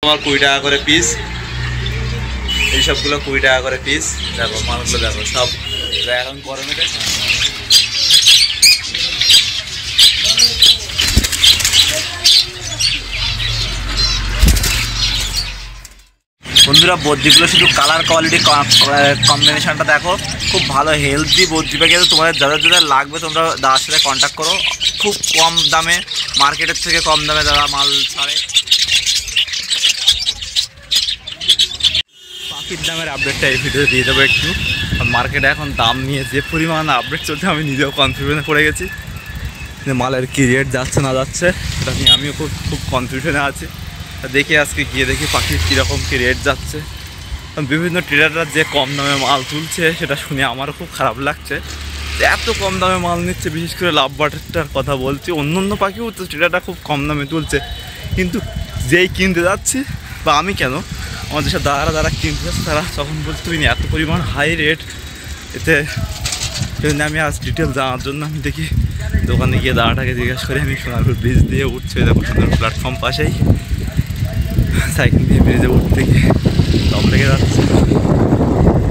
তোমার 20 টাকা করে পিস, এই সবগুলো 20 টাকা করে পিস। দেখো মালগুলো দেখো সব এখন গরমে দেখো। বন্ধুরা বদ্রিগুলো শুধু কালার কোয়ালিটি কম্বিনেশনটা দেখো, খুব ভালো হেলদি বদ্রি পাখি। তোমাদের যাদের যাদের লাগবে তোমরা দাদার সাথে কন্ট্যাক্ট করো, খুব কম দামে, মার্কেটের থেকে কম দামে দাদা মাল ছাড়ে। পাখির দামের আপডেটটা এই ভিডিও দিয়ে দেবো একটু। মার্কেটে এখন দাম নিয়ে যে পরিমাণ আপডেট চলছে আমি নিজেও কনফিউশনে পড়ে গেছি যে মালের কী রেট যাচ্ছে না যাচ্ছে, সেটা নিয়ে আমিও খুব কনফিউশনে আছি। দেখি আজকে গিয়ে দেখি পাখির কীরকম কী রেট যাচ্ছে। বিভিন্ন ট্রেডাররা যে কম দামে মাল তুলছে সেটা শুনে আমারও খুব খারাপ লাগছে, এত কম দামে মাল নিচ্ছে। বিশেষ করে লাভবার্ডটার কথা বলছি, অন্য পাখিও তো ট্রেডাররা খুব কম দামে তুলছে, কিন্তু যেই কিনতে যাচ্ছে বা আমি কেন আমাদের সাথে যারা কিনতে যাচ্ছে তারা তখন বলছে তুমি এত পরিমাণ হাই রেট। এতে আমি আজ ডিটেল জানার জন্য আমি দেখি দোকানে গিয়ে দাদাটাকে জিজ্ঞাসা করি। আমি সোনারপুর ব্রিজ দিয়ে উঠছি, দেখো সোনারপুর প্ল্যাটফর্ম পাশেই, সাইকেল দিয়ে ব্রিজে উঠতে গিয়ে দম লেগে যাচ্ছে।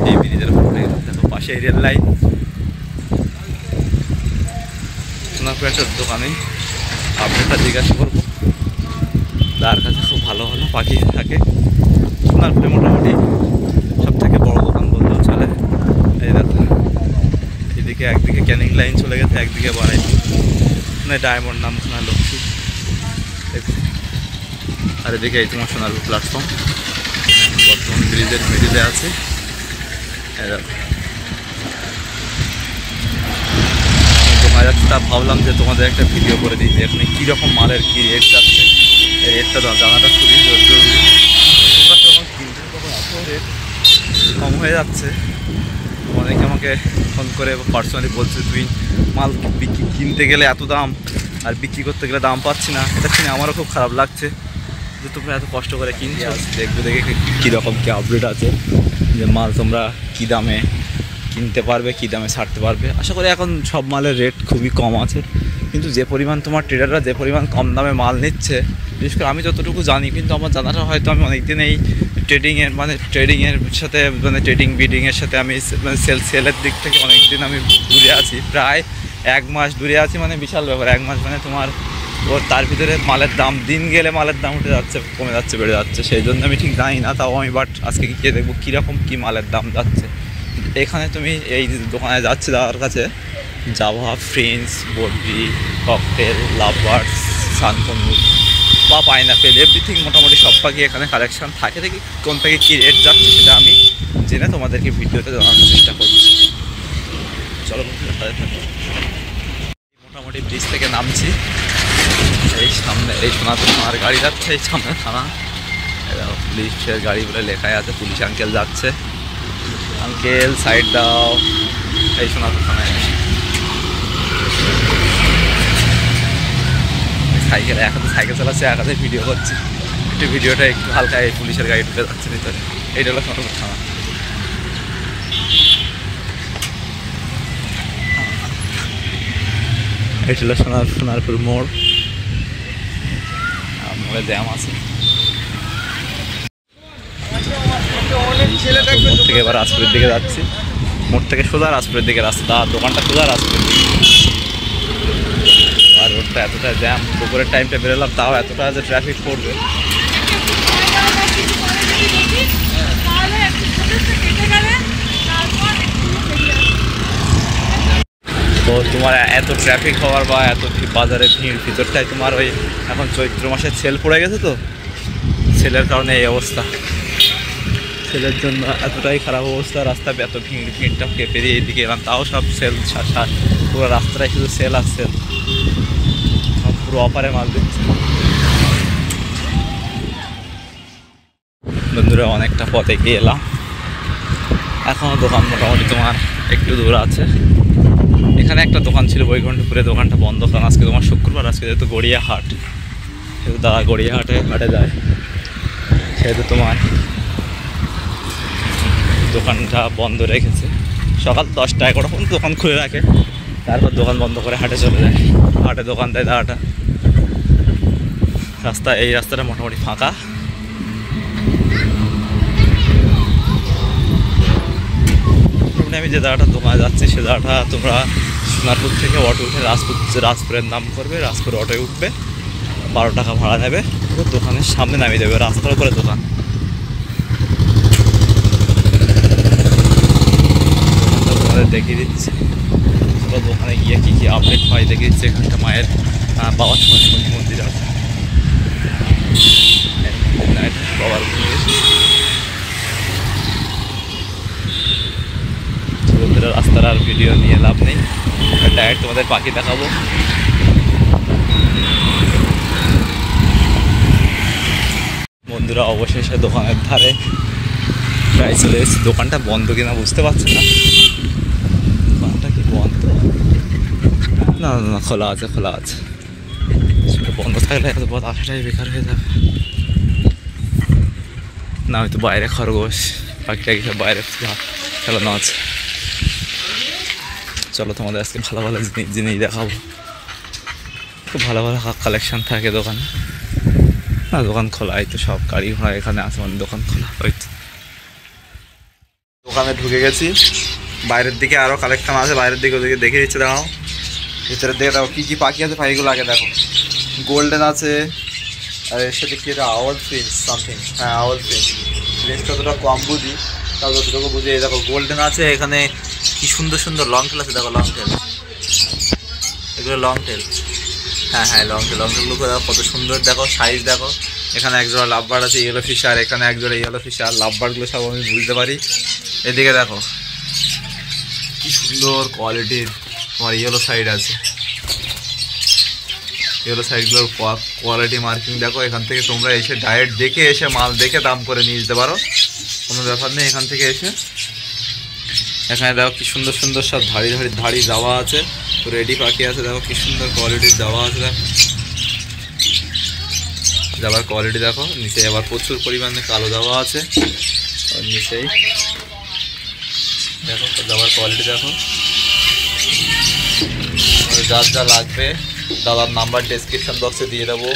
এই ব্রিজের উপর লেগে যাচ্ছে, দেখো পাশেই রেল লাইন। সোনারপুর একটা দোকানে আপডেটটা জিজ্ঞাসা করবো, তার কাছে খুব ভালো ভালো পাখি থাকে। সোনারপুরে মোটামুটি সব থেকে বড় দোকান বলতেও চলে। এই দেখো এদিকে একদিকে ক্যানিং লাইন চলে গেছে, একদিকে বাড়াইপুর, মানে ডায়মন্ড নাম শোনা লক্ষ্মী, আর এদিকে এই তোমার সোনারপুর প্ল্যাটফর্ম বর্তমান ব্রিজের মিডিলে আছে। দোকানে যাচ্ছে, তা ভাবলাম যে তোমাদের একটা ভিডিও করে দিই যে এখানে কীরকম মালের কী রেট যাচ্ছে। এই রেটটা জানাটা খুবই জরুরি। তোমরা যখন কিনতে তখন এত রেট কম হয়ে যাচ্ছে, অনেকে আমাকে ফোন করে পার্সোনালি বলছে তুই মাল কিনতে গেলে এত দাম আর বিক্রি করতে গেলে দাম পাচ্ছি না। এটা শুনে আমারও খুব খারাপ লাগছে যে তোমরা এত কষ্ট করে কিনছো। দেখবো দেখে কীরকম কী আপডেট আছে, যে মাল তোমরা কী দামে কিনতে পারবে, কী দামে ছাড়তে পারবে। আশা করি এখন সব মালের রেট খুবই কম আছে, কিন্তু যে পরিমাণ তোমার ট্রেডাররা যে পরিমাণ কম দামে মাল নিচ্ছে, বিশেষ করে আমি যতটুকু জানি, কিন্তু আমার জানাটা হয়তো আমি অনেকদিন এই ট্রেডিংয়ের সাথে ট্রেডিং বিডিংয়ের সাথে আমি সেলের দিক থেকে অনেকদিন আমি দূরে আছি, প্রায় 1 মাস দূরে আছি। বিশাল ব্যাপার, 1 মাস তোমার তার ভিতরে মালের দাম দিন গেলে মালের দাম উঠে যাচ্ছে, কমে যাচ্ছে, বেড়ে যাচ্ছে। সেই জন্য আমি ঠিক জানি না, তাও আমি বাট আজকে গিয়ে দেখবো কীরকম কী মালের দাম যাচ্ছে। এখানে তুমি এই দোকানে যাচ্ছে যাওয়ার কাছে জাভা, ফ্রিন্স, বডরি, ককটেল, লাভবার্ডস, সানতু বা পাইনাপেল, এভরিথিং মোটামুটি সব পাখি এখানে কালেকশান থাকে। দেখি কোন পাখি কী রেট যাচ্ছে সেটা আমি জেনে তোমাদেরকে ভিডিওতে জানানোর চেষ্টা করছি। চলো মোটামুটি ব্রিজ থেকে নামছি, এই সামনে এই সোনারপুর থানার গাড়ি যাচ্ছে, এই সামনে থানা, পুলিশের গাড়ি বলে লেখাই আছে, পুলিশ আঙ্কেল যাচ্ছে। আঙ্কেল সাইড দাও, এই সোনারপুর থানায় সাইকেল, এক হাতে সাইকেল চালাচ্ছে, এক হাতে ভিডিও করছি। একটু ভিডিওটা একটু হালকা, এই পুলিশের গাড়ি ঢুকে যাচ্ছে ভিতরে। এইটা হলো সোনারপুর থানা। এটা হলো সোনারপুর মোড়, মোড়ে জ্যাম আছে। মোড় থেকে এবার রাজপুরের দিকে যাচ্ছি, মোড় থেকে সোজা রাজপুরের দিকে রাস্তা, দোকানটা সোজা রাজপুরের দিকে। আর রোডটা এতটা জ্যাম, দুপুরের টাইমটা বেরোলাম তাও এতটা যে ট্রাফিক পড়বে। তো তোমার এত ট্রাফিক হওয়ার বা এত বাজারে ভিড় ভিতরটায় তোমার ওই এখন চৈত্র মাসে সেল পড়ে গেছে, তো সেলের কারণে এই অবস্থা। সেলের জন্য এতটাই খারাপ অবস্থা, রাস্তা এত ভিড়টা পেরিয়ে এদিকে এলাম, তাও সব সেল, পুরো রাস্তাটাই শুধু সেল আর সেল, পুরো অফারে মাল দিচ্ছে। বন্ধুরা অনেকটা পথে গিয়ে এলাম, এখনও দোকান মোটামুটি তোমার একটু দূর আছে। এখানে একটা দোকান ছিল বৈকুণ্ঠপুরে, দোকানটা বন্ধ, কারণ আজকে তোমার শুক্রবার, আজকে যেহেতু গড়িয়া হাট, সেহেতু দাদা গড়িয়া হাটে যায়, সেহেতু তোমার দোকানটা বন্ধ রেখেছে। সকাল 10টা-11টা পর্যন্ত দোকান খুলে রাখে, তারপর দোকান বন্ধ করে হাটে চলে যায়। হাটে দোকান দেয় দাদাটা। এই রাস্তাটা মোটামুটি ফাঁকা, আমি যে জায়গাটা দোকানে যাচ্ছি সে জায়গাটা তোমরা সোনারপুর থেকে অটো উঠে রাজপুরের নাম করবে, রাজপুর অটোয় উঠবে, 12 টাকা ভাড়া নেবে, দোকানের সামনে নামিয়ে দেবে, রাস্তার উপরে দোকান। তোমাদের দেখিয়ে দিচ্ছি, দোকানে গিয়ে কী কী আপডেট হয় দেখিয়ে দিচ্ছে। এখানে একটা মায়ের বাবার শনি মন্দির আছে, বাবার মন্দিরের রাস্তার আর ভিডিও নিয়ে লাভ নেই, ডাইরেক্ট তোমাদের পাখি দেখাবো। বন্ধুরা অবশেষে দোকানের ধারে প্রায় চলে এসেছি। দোকানটা বন্ধ কিনা বুঝতে পারছি না, দোকানটা কি বন্ধ? না না না, খোলা আছে, খোলা আছে। বন্ধ থাকলে এত পথ আসাটাই বেকার হয়ে যাবে। না হয়তো বাইরে খরগোশ পাখিটাকে সব বাইরে খেলানো আছে। চলো তোমাদের আজকে ভালো ভালো জিনিস দেখাবো। খুব ভালো ভালো কালেকশান থাকে দোকানে। না দোকান খোলা, এই তো সব গাড়ি ঘোড়া এখানে আছে, মানে দোকান খোলা। ওই তো দোকানে ঢুকে গেছি, বাইরের দিকে আরও কালেকশান আছে, বাইরের দিকে ওদিকে দেখে দিচ্ছে। দেখাও ভিতরের দিকে, দেখো কী কী পাখি আছে পাখিগুলো আগে দেখো। গোল্ডেন আছে, আর এর সাথে কি এটা আওয়াল ফ্রিন্স সামথিং, হ্যাঁ আওয়াল ফ্রিন্স। ফ্রিন্সটা যতটা কম বুঝি তাও যতটুকু বুঝি। এই দেখো গোল্ডেন আছে, এখানে কি সুন্দর সুন্দর লং টেল আছে, দেখো লং টেল, এগুলো লং টেল। হ্যাঁ হ্যাঁ লং টেল, লং টেলগুলো দেখো কত সুন্দর, দেখো সাইজ দেখো। এখানে একজোড়া লাভবার্ড আছে ইয়েলো ফিশ, আর এখানে একজোড়া ইয়েলো ফিশ। আর লাভবার্ডগুলো সব আমি বুঝতে পারি। এদিকে দেখো কি সুন্দর কোয়ালিটির তোমার ইয়েলো সাইড আছে, ইয়েলো সাইডগুলোর কোয়ালিটি মার্কিং দেখো। এখান থেকে তোমরা এসে ডাইরেক্ট দেখে এসে মাল দেখে দাম করে নিয়ে যেতে পারো, কোনো ব্যাপার নেই। এখান থেকে এসে এখানে দেখো কি সুন্দর সুন্দর সব ধাড়ি দেওয়া আছে, তো রেডি পাখি আছে, দেখো কি সুন্দর কোয়ালিটির দেওয়া আছে। দেখো যাবার কোয়ালিটি দেখো, নিচে আবার প্রচুর পরিমাণে কালো দেওয়া আছে, নিচেই দেখো যাবার কোয়ালিটি দেখো। যার যা লাগবে দাদার নাম্বার ডেসক্রিপশন বক্সে দিয়ে দেবো,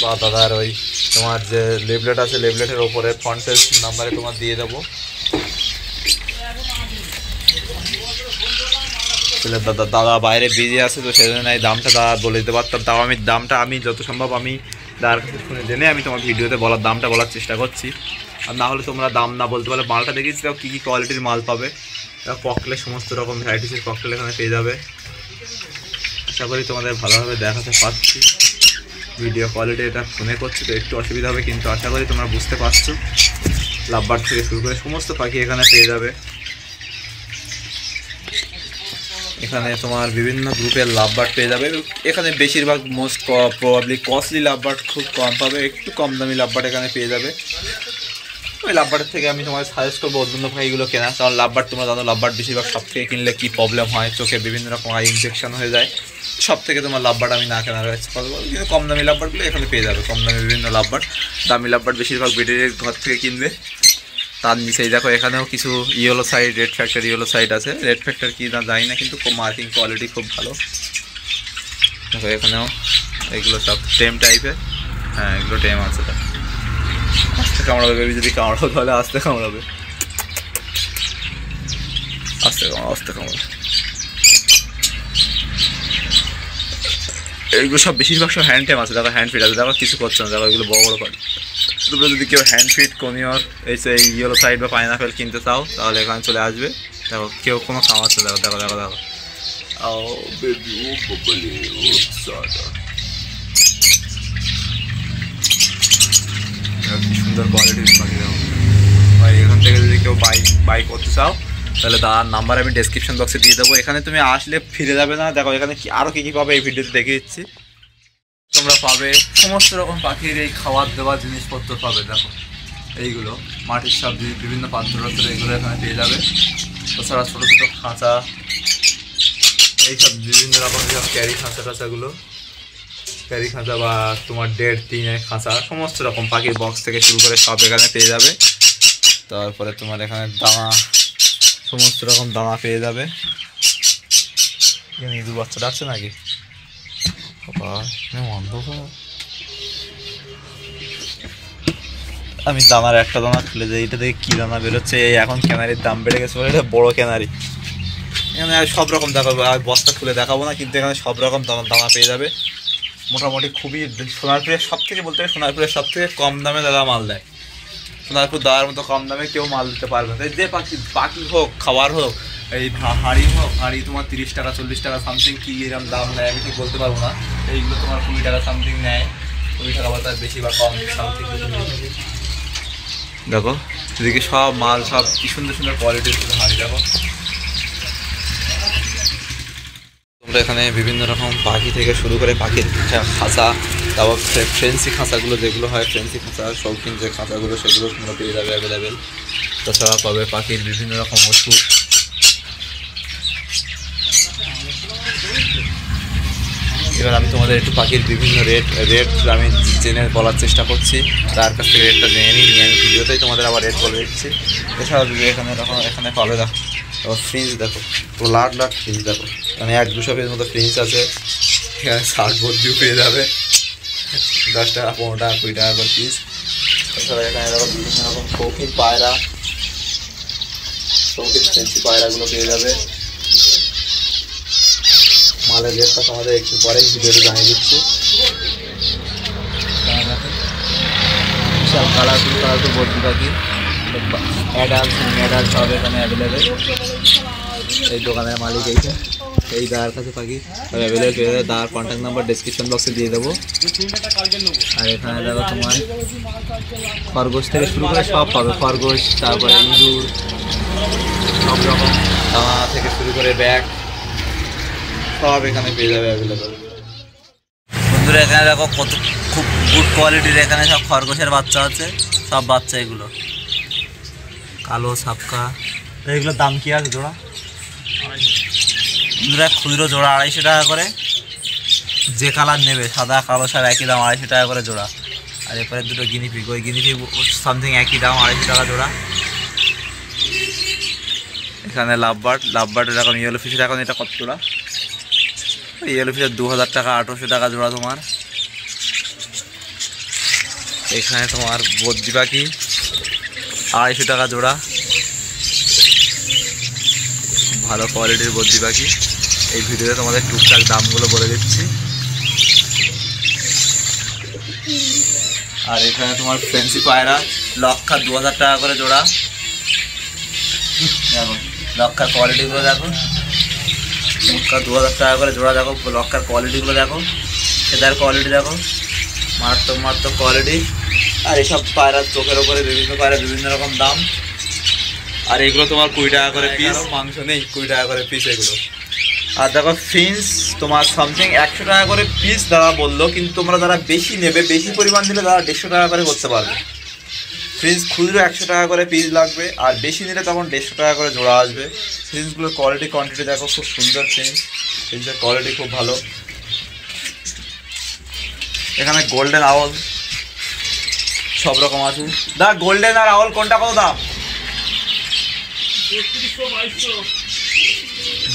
বা দাদার ওই তোমার যে লেবলেট আছে লেবলেটের ওপরে ফ্রন্ট পেজ নাম্বারে তোমার দিয়ে দেবো। দাদা বাইরে বিজি আছে, তো সেজন্য এই দামটা দাদা বলে দিতে পারতাম। তাও আমি দামটা আমি যত সম্ভব আমি দাদার কাছে শুনে জেনে আমি তোমার ভিডিওতে দামটা বলার চেষ্টা করছি। আর না হলে তোমরা দাম না বলতে পারলে, মালটা দেখিয়েছি তাও কী কী কোয়ালিটির মাল পাবে। ককটেলের সমস্ত রকম ভ্যারাইটিসের ককটেল এখানে পেয়ে যাবে। আশা করি তোমাদের ভালোভাবে দেখাতে পারছি। ভিডিও কোয়ালিটি এটা ফোনে করছি তো একটু অসুবিধা হবে, কিন্তু আশা করি তোমরা বুঝতে পারছো। লাভবার্ড থেকে শুরু করে সমস্ত পাখি এখানে পেয়ে যাবে। এখানে তোমার বিভিন্ন গ্রুপের লাভবার্ড পেয়ে যাবে। এখানে বেশিরভাগ মোস্ট প্রবাবলি কস্টলি লাভবার্ড খুব কম পাবে, একটু কম দামি লাভবার্ড এখানে পেয়ে যাবে। ওই লাভবার্ডের থেকে আমি তোমাকে সাজেস্ট করবো অন্য পাখিগুলো কেনা, কারণ লাভবার্ড তোমরা জানো লাভবার্ড বেশিরভাগ সব থেকে কিনলে কী প্রবলেম হয়, চোখে বিভিন্ন রকম আই ইনফেকশন হয়ে যায়। সব থেকে তোমার লাভবার্ড আমি না কেনার কথা বলবো, কিন্তু কম দামি লাভবার্ডগুলো এখানে পেয়ে যাবে। কম দামি বিভিন্ন লাভবার্ড, দামি লাভবার্ড বেশিরভাগ ব্রিডের ঘর থেকে কিনবে। তার নিচেই দেখো এখানেও কিছু yellow side, red factor yellow side আছে। রেড ফ্যাক্টর কি না জানি না, কিন্তু মার্কিং কোয়ালিটি খুব ভালো। দেখো এখানেও এগুলো সব টেম টাইপের, হ্যাঁ এগুলো টেম আছে। তো আস্তে কামড়াবে, বেবি যদি কামড়াবো তাহলে আস্তে কামড়াবে, আস্তে কামড়াবে। এইগুলো সব বেশিরভাগ সব হ্যান্ড টেম আছে, দেখো হ্যান্ড ফিট আছে, দেখো কিছু করছে না। দেখো এগুলো বড় বড় পাখি। তোমরা যদি কেউ হ্যান্ড ফিট কোনিয়র এই ইয়েলো সাইড বা পাইনাপেল কিনতে চাও তাহলে এখানে চলে আসবে। দেখো কেউ কোনো খাওয়াচ্ছে, দেখো দেখো দেখো দেখো কি সুন্দর কোয়ালিটির পাখি। দেখো ভাই এখান থেকে যদি কেউ বাই করতে চাও তাহলে তার নাম্বার আমি ডেসক্রিপশন বক্সে দিয়ে দেবো। এখানে তুমি আসলে ফিরে যাবে না। দেখো এখানে আরও কী কী পাবে এই ভিডিওতে দেখিয়ে দিচ্ছি। তোমরা পাবে সমস্ত রকম পাখির এই খাবার দেওয়ার জিনিসপত্র পাবে। দেখো এইগুলো মাটির সব বিভিন্ন পাত্র এগুলো এখানে পেয়ে যাবে। তাছাড়া ছোটো ছোটো খাঁচা, এইসব বিভিন্ন রকম সব ক্যারি খাঁচা টাচাগুলো, ক্যারি খাঁচা বা তোমার 1.5-3 খাঁচা, সমস্ত রকম পাখির বক্স থেকে শুরু করে সব এখানে পেয়ে যাবে। তারপরে তোমার এখানে দানা, সমস্ত রকম দানা পেয়ে যাবে। ইঁদুর বাচ্চা ডাকছে নাকি? আমি দানার একটা দানা খুলে যাই, এটা দেখে কী দানা বেরোচ্ছে। এখন ক্যানারির দাম বেড়ে গেছে বলে এটা বড়ো ক্যানারি, এখানে সব রকম দেখাবো, আর বস্তা খুলে দেখাবো না, কিন্তু এখানে সব রকম দানা পেয়ে যাবে। মোটামুটি খুবই সোনারপুরের সব থেকে বলতে গেলে সোনারপুরের সব থেকে কম দামে দাদা মাল দেয়। সোনারপুর দেওয়ার মতো কম দামে কেউ মাল দিতে পারবে না। যে পাখি হোক, খাবার হোক, এই হাঁড়ি হোক, হাঁড়ি তোমার 30 টাকা 40 টাকা সামথিং কী এরকম দাম নেয় আমি ঠিক বলতে পারবো না। এইগুলো তোমার 20 টাকা সামথিং নেয়, 20 টাকা বা তার বেশি বা কম সামথিং। দেখো এদিকে সব মাল, সব কি সুন্দর সুন্দর কোয়ালিটির হাঁড়ি। দেখো তোমরা এখানে বিভিন্ন রকম পাখি থেকে শুরু করে পাখির খাঁচা, তারপর ফ্রেন্সি খাঁচাগুলো যেগুলো হয়, ফ্রেন্সি খাঁচা শৌখিন যে খাঁচাগুলো সেগুলো তোমরা পেয়ে যাবে অ্যাভেলেবেল। তাছাড়া পাবে পাখির বিভিন্ন রকম ওষুধ। এবার আমি তোমাদের একটু পাখির বিভিন্ন রেট আমি জেনে বলার চেষ্টা করছি, তার কাছ থেকে রেটটা জেনে নিয়ে আমি ভিডিওতেই তোমাদের আবার রেট বলে দিচ্ছি। এছাড়াও যদি এখানে পাবে দেখো, তারপর ফ্রিঞ্চ দেখো, পুরো লাট ফ্রিঞ্চ দেখো, মানে 100-200 পিসের মতো ফ্রিঞ্চ আছে। এখানে 60 বদ্রিও পেয়ে যাবে, 10 টাকা 15 টাকা 20 টাকা করে পিস। তাছাড়া এখানে দেখো বিভিন্ন রকম শৌখিন পায়রা, শৌখিন ফ্রেন্সি পায়রাগুলো পেয়ে যাবে। মালের রেটটা তোমাদের একটু পরেই ভিডিওতে জানিয়ে দিচ্ছি। বিশাল কালারফুল বদ্রি পাখি, অ্যাডাল্ট সেমি সব এখানে অ্যাভেলেবেল। এই দোকানের মালিক এই দাদার কাছে পাখি সব অ্যাভেলেবেল পেয়ে যাবে। দাদার কন্ট্যাক্ট নাম্বার ডিসক্রিপশন বক্সে দিয়ে দেবো। আর এখানে দেখো তোমার খরগোশ থেকে শুরু করে সব পাবে, খরগোশ, তারপরে ইঁদুর, সব রকম দানা থেকে শুরু করে ব্যাগ সব এখানে পেয়ে যাবে অ্যাভেলেবেল। বন্ধুরা এখানে দেখো কত খুব গুড কোয়ালিটির এখানে সব খরগোশের বাচ্চা আছে, সব বাচ্চা এগুলো কালো সাপকা। এগুলোর দাম কি আছে জোড়া? বন্ধুরা খুচরো জোড়া 250 টাকা করে, যে কালার নেবে সাদা কালো সব একই দাম 250 টাকা করে জোড়া। আর এরপরে দুটো গিনিপিগ, ওই গিনিপিগ সামথিং একই দাম 250 টাকা জোড়া। এখানে লাভবার্ড এখন ইয়েলো ফিশের, এখন এটা কত জোড়া? ইয়েলো ফিশের 2000 টাকা 1800 টাকা জোড়া তোমার। এখানে তোমার বদ্রি পাখি 250 টাকা জোড়া, ভালো কোয়ালিটির বদ্রি পাখি। এই ভিডিওতে তোমাদের টুকটাক দামগুলো বলে দিচ্ছি। আর এখানে তোমার ফ্রেন্সি পায়রা লক্ষার 2000 টাকা করে জোড়া। দেখো লক্ষার কোয়ালিটিগুলো দেখো, লক্ষার 2000 টাকা করে জোড়া। দেখো লক্ষার কোয়ালিটিগুলো দেখো, সেটার কোয়ালিটি দেখো, মারাত্মক কোয়ালিটি। আর এইসব পায়রার চোখের ওপরে বিভিন্ন পায়রা বিভিন্ন রকম দাম। আর এগুলো তোমার 20 টাকা করে পিস, মাংস নেই 20 টাকা করে পিস এগুলো। আর দেখো ফিন্স তোমার সামথিং 100 টাকা করে পিস দাদা বললো, কিন্তু তোমরা যারা বেশি নেবে, বেশি পরিমাণ দিলে তারা 150 টাকা করে করতে পারবে। ফ্রিন্স খুচরো 100 টাকা করে পিস লাগবে, আর বেশি নিলে তখন 150 টাকা করে জোড়া আসবে। ফ্রিন্সগুলোর কোয়ালিটি কোয়ান্টিটি দেখো, খুব সুন্দর ফ্রিন্সের কোয়ালিটি খুব ভালো। এখানে গোল্ডেন আউল সব রকম আছে। দা গোল্ডেন আর আউল কোনটা কত দাম?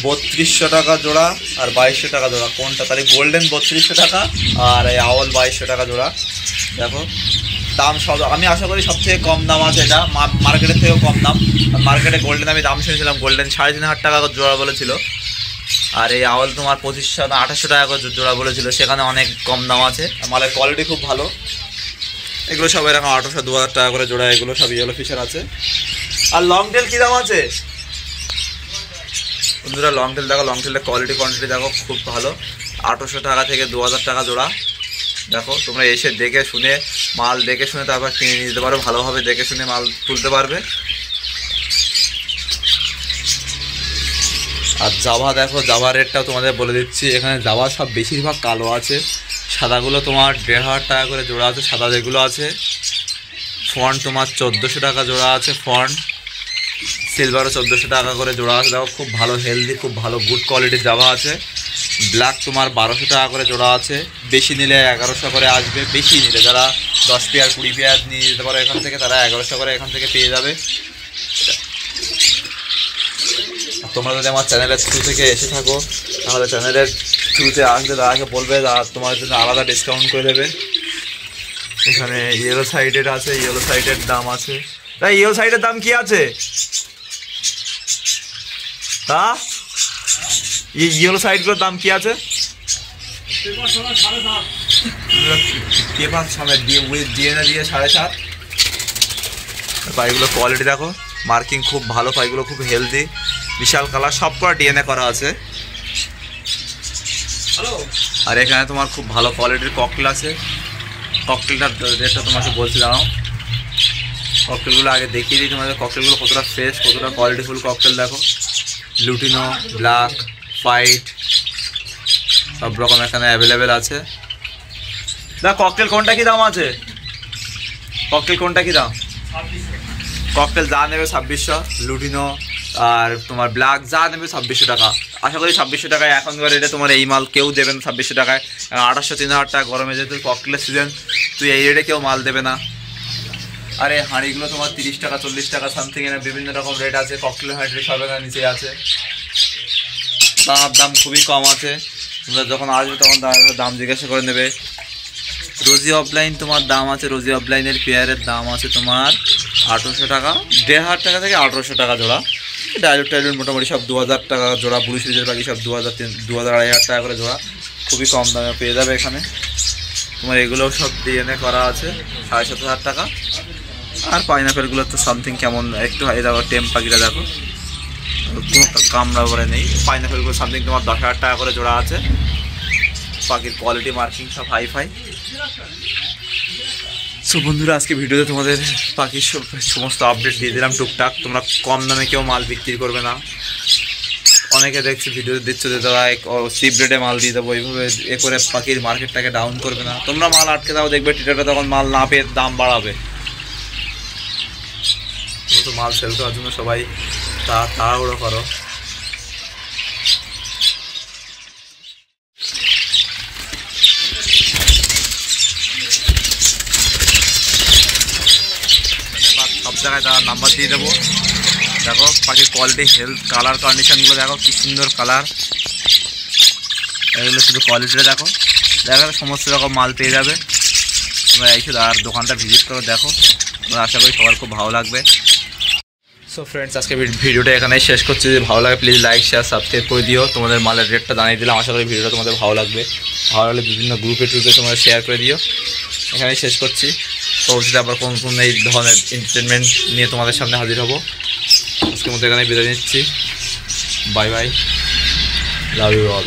3200 টাকা জোড়া আর 2200 টাকা জোড়া। কোনটা? তাহলে গোল্ডেন 3200 টাকা আর এই আউল 2200 টাকা জোড়া। দেখো দাম সব, আমি আশা করি সব থেকে কম দাম আছে এটা, মার্কেটের থেকেও কম দাম। মার্কেটে গোল্ডেন আমি দাম শুনেছিলাম, গোল্ডেন 3500 টাকা জোড়া বলেছিল। আর এই আউল তোমার 2500 না 2800 টাকা করে জোড়া বলেছিল, সেখানে অনেক কম দাম আছে। মালের কোয়ালিটি খুব ভালো। এগুলো সব এরকম 1800-2000 টাকা করে জোড়া। এগুলো সব ইয়েলো ফিশার আছে। আর লং টেল কী দাম আছে বন্ধুরা? লং টেল দেখো, লং টেলের কোয়ালিটি কোয়ান্টিটি দেখো খুব ভালো। 800 টাকা থেকে 2000 টাকা জোড়া। দেখো তোমরা এসে দেখে শুনে, মাল দেখে শুনে তারপর কিনে নিয়ে যেতে পারো, ভালোভাবে দেখে শুনে মাল তুলতে পারবে। আর জাভা দেখো, জাভা রেটটাও তোমাদের বলে দিচ্ছি। এখানে জাভা সব বেশিরভাগ কালো আছে, সাদাগুলো তোমার 1500 টাকা করে জোড়া আছে, সাদা যেগুলো আছে। ফন্ট তোমার 1400 টাকা জোড়া আছে, ফন্ট সিলভারও 1400 টাকা করে জোড়া আছে। দেখো খুব ভালো হেলদি, খুব ভালো গুড কোয়ালিটির জাভা আছে। ব্ল্যাক তোমার 1200 টাকা করে জোড়া আছে, বেশি নিলে 1100 করে আসবে। বেশি নিলে যারা 10 পেয়ার 20 পেয়ার নিয়ে যেতে পারো এখান থেকে, তারা 1100 করে এখান থেকে পেয়ে যাবে। তোমরা যদি আমার চ্যানেলের থ্রু থেকে এসে থাকো, তাহলে চ্যানেলের থ্রুতে আসলে দাদাকে বলবে, তোমার জন্য আলাদা ডিসকাউন্ট করে দেবে। এখানে ইয়েলো সাইডের আছে, ইয়েলো সাইডের দাম আছে। তাই ইয়েলো সাইডের দাম কি আছে? তা এই ইয়েলো সাইডগুলোর দাম কি আছে? পেপার সামনে দিয়ে ডিএনএ দিয়ে 7.5। পাইগুলো কোয়ালিটি দেখো, মার্কিং খুব ভালো, পাইগুলো খুব হেলদি, বিশাল কালার, সব করা ডিএনএ করা আছে। আর এখানে তোমার খুব ভালো কোয়ালিটির ককটেল আছে। ককটেলটার রেটটা তোমাকে বলছি, দাঁড়াও। ককটেলগুলো আগে দেখিয়ে দিই তোমাদের, ককটেলগুলো কতটা ফ্রেশ, কতটা কোয়ালিটিফুল ককটেল দেখো। লুটিনো, ব্ল্যাক, হোয়াইট সব রকম এখানে অ্যাভেলেবেল আছে। দাদা ককটেল কোনটা কি দাম আছে? ককটেল কোনটা কি দাম? ককটেল যা নেবে 2600, লুটিনো আর তোমার ব্ল্যাক যা নেবে 2600 টাকা। আশা করি 2600 টাকায় এখনকার রেটে তোমার এই মাল কেউ দেবে না 2600 টাকায়। 2800-3000 টাকা গরমে যেহেতু ককটেলের সিজন, তুই এই রেটে কেউ মাল দেবে না। আরে হাঁড়িগুলো তোমার 30 টাকা 40 টাকা সামথিং, এনে বিভিন্ন রকম রেট আছে। ককটেলের হাঁড়ি সব এখানে নিচে আছে, দাম খুবই কম আছে। তোমরা যখন আসবে তখন দাম জিজ্ঞাসা করে নেবে। রোজি অফলাইন তোমার দাম আছে, রোজি অফলাইনের পেয়ারের দাম আছে তোমার 1800 টাকা, 1500 টাকা থেকে 1800 টাকা জোড়া। ডায়লুট টাইলুট মোটামুটি সব 2000 টাকা জোড়া, ব্লু সিরিজের বাকি সব 2000-2500 টাকা করে জোড়া, খুবই কম দামে পেয়ে যাবে এখানে। তোমার এগুলোও সব ডিএনএ করা আছে 7500 টাকা। আর পাইনাপেলগুলো তো সামথিং কেমন একটু, এই দেখো টেম পাখিটা দেখো, কোনো কামড়া করে নেই। পাইনাপেলগুলো সামথিং তোমার 10,000 টাকা করে জোড়া আছে। পাখির কোয়ালিটি মার্কিং সব হাই-ফাই। সো বন্ধুরা, আজকে ভিডিওতে তোমাদের পাখির সমস্ত আপডেট দিয়ে দিলাম টুকটাক। তোমরা কম দামে কেউ মাল বিক্রি করবে না। অনেকে দেখছি ভিডিওতে দিচ্ছ যে তারা চিপ রেটে মাল দিয়ে দেবো, এইভাবে এ করে পাখির মার্কেটটাকে ডাউন করবে না। তোমরা মাল আটকে দাও, দেখবে টিটাটা তখন মাল না পেয়ে দাম বাড়াবে। তো মাল সেল করার জন্য সবাই তাড়াহুড়ো করো। সব জায়গায় তার নাম্বার দিয়ে দেবো। দেখো পাখির কোয়ালিটি, হেলথ, কালার কন্ডিশনগুলো দেখো কি সুন্দর কালার। এগুলো শুধু কোয়ালিটিটা দেখো, দেখো সমস্ত রকম মাল পেয়ে যাবে। তোমরা এসে আর দোকানটা ভিজিট করো, দেখো। তোমরা আশা করি সবার খুব ভালো লাগবে। সো ফ্রেন্ডস, আজকে ভিডিওটা এখানেই শেষ করছি। যদি ভালো লাগে প্লিজ লাইক, শেয়ার, সাবস্ক্রাইব করে দিও। তোমাদের মালের রেটটা জানিয়ে দিলাম, আশা করি ভিডিওটা তোমাদের ভালো লাগবে। ভালো লাগলে বিভিন্ন গ্রুপে তোমরা শেয়ার করে দিও। এখানেই শেষ করছি। পরবর্তীতে আবার কোন এই ধরনের এন্টারটেনমেন্ট নিয়ে তোমাদের সামনে হাজির হব। আজকের মতো এখানে বিদায় নিচ্ছি। Bye bye, love you all.